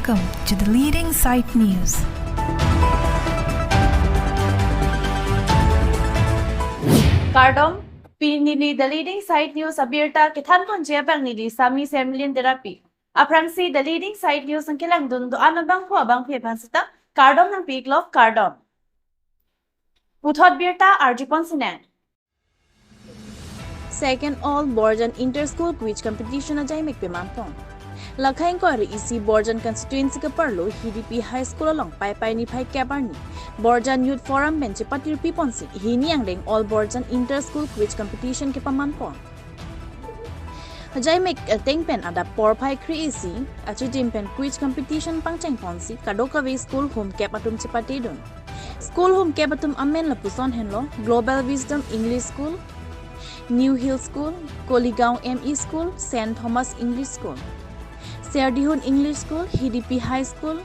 Welcome to the leading site news. Kardom, pinili the leading site news abirta kithan kon jebang nili sami semlin therapy. Aprangsi the leading site news ang kilang dundo anabang po abang pipansita, Kardom ng Piglof Kardom. Puthot birta Arjipon Sinan. Second All Borjan Inter-School quiz competition na jay magpimampong. Lakhain ko ari isi Borjan constituency ka parlo HDP High School along paypay ni Pai Kabarni. Borjan Youth Forum bench patir piponsi hini ang deng All Borjan Inter-School quiz competition ke pamampong. Jay make teng pen ada por pai creasi achi pen quiz competition pangcheng ponsi kadokawe school home cap atum chipatidon. School home cap atum amen la puson henlo Global Wisdom English School, New Hill School, Koligaon ME School, St. Thomas English School, Serdihun English School, HDP High School,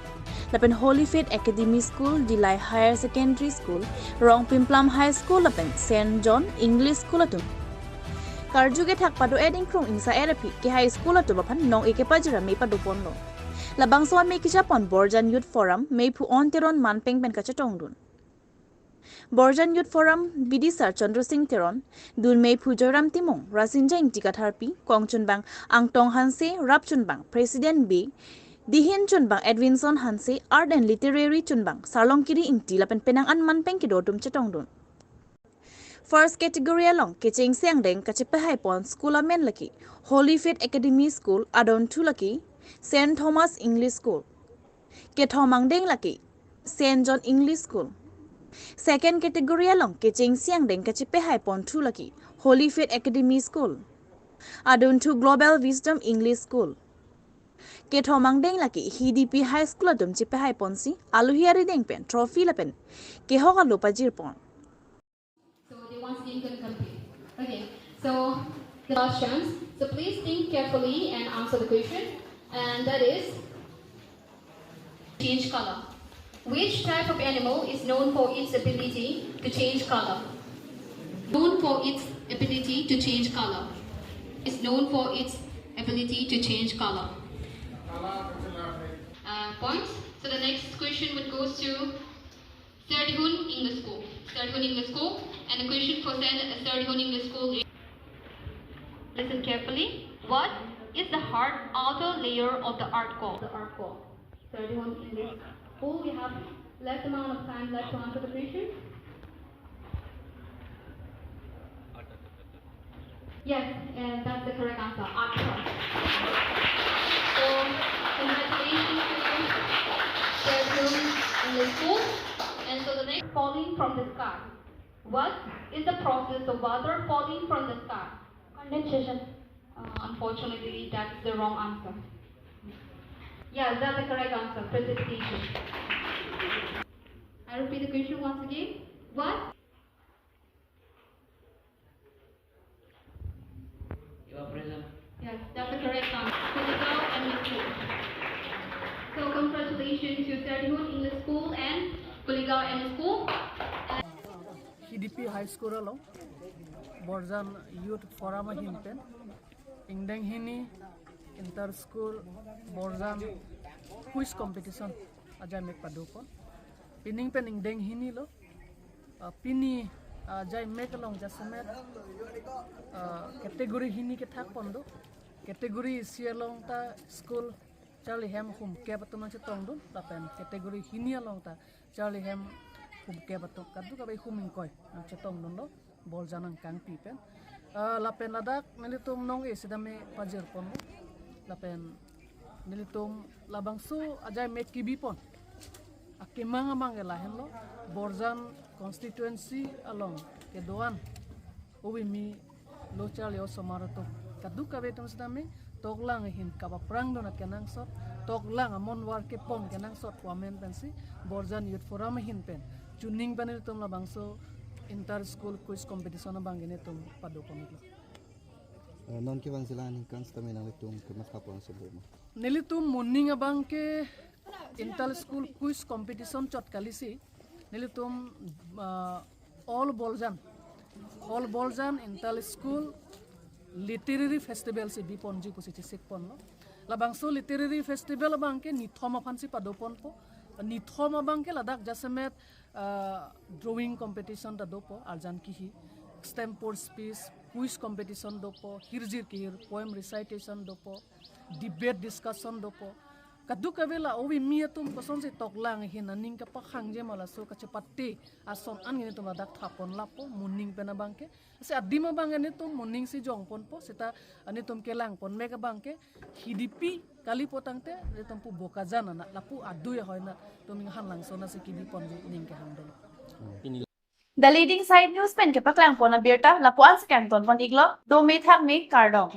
Lapen Holy Faith Academy School, Dilai Higher Secondary School, Rong Pimplam High School, Lapen St. John English School atum. Karjuge thak padu eding krong ingsa erapi ke high school atu bapan nong ike pajra me padu ponlo. Labang swan me kichapon Borjan Youth Forum me pu on teron manpeng pen kachatongdun. Borjan Youth Forum BD Sir Chandra Singh Teron, Dun Mei Pujoram Timong, Rasinja Intika Tharpi, Kongchun Bang, Angtong Hanse, Rapchun Bang, President B, Dihin Chunbang Edwinson Hanse, Art and Literary Chunbang, Sarlongkiri Inti Lapen Penang An Man Penkidotum Chetongdun. First category along Kiching Siang Deng Kachipahay Pon School Amen Laki, Holy Faith Academy School, Adon Tulaki, St. Thomas English School, Kethomang Deng Laki, St. John English School. Second category along Kiching Siang Deng Kachipahay Pon Tulaki, Holy Faith Academy School, Adon to Global Wisdom English School. Kethomang Deng Laki, HDP High School Adum Chipahay Ponsi, Aluhiari Deng Pen, Trophy Lapen, Kehoga Lupa Jirpon. Once you can complete. Okay, so the last chance. So please think carefully and answer the question. And that is change color. Which type of animal is known for its ability to change color? Known for its ability to change color. Is known for its ability to change color. Points. So the next question would go to Serdihun English School. Serdihun English School. And the question for Serdihun English School is, listen carefully. What is the hard outer layer of the art core? The art core. Serdihun English School. We have less amount of time left to answer the question. Yes, and that's the correct answer. Art core. So congratulations to Serdihun English School. And so the next, falling from the sky. What is the process of water falling from the sky? Condensation. Unfortunately, that's the wrong answer. Yes, that's the correct answer. Precipitation. I repeat the question once again. What? You are present. Yes, that's the correct answer. Physical and school. So congratulations to Serdihun English School and Kuligao and School. HDP High School along Borjan Youth Forum Himpen Ingdeng Hini Inter-School Borjan Quiz Competition Ajay Mek Padupon Pining Pen Ingdeng Hini lo Pini Ajay Mek along Jasamet Category Hini Ketak Pondo Category Isi along ta School Charlie Ham Hum Kepatunang Chitongdun Tapen Category Hini along ta Charlie Ham Humke batok kadu kabai humingkoi ang cetong nondo bol janang kang pipen lapen ladak nilitum nong sidame pajir pon lapen nilitum labang su ajay met kibipon akimang amang elahen lo Borjan constituency along kedoan uwimi local yo somarato kadu kabai tum sidame toklang hin kapaprang donat kenang sot toklang amon war ke pon kenang sot wamen pensi Borjan Youth Forum hin pen Chuning panel tum la bangso inter-school quiz competition na bangine tum padupon ito. Non ki bang sila ni kans kami nang litung kemakapon sebelum. Nilitum morning abang ke inter-school quiz competition chot kalisi nilitum All Borjan Inter-School literary festival si biponji pusi sik pon no labang so literary festival abang ke ni thoma fancy padopon po ni thoma bang ke ladak jasemet drawing competition da dopo arjan kihi extempore speech quiz competition dopo hirjir kihir poem recitation dopo debate discussion dopo kadu kabela owi miatum koson se toklang hinaning ka pakhang je mala so kachapatti ason an ngene tuma dak thapon lapo muning pena bangke se adima bangene tum muning si jongpon po seta ani tum kelang pon mega bangke hidipi kali potangte re tumpu boka jana na lapu adu ya hoina tuming hanlang sona se kibi pon ning ke handel The leading side news pen ke paklang pon na birta lapuan sa kanton pon iglo do may thak me kardong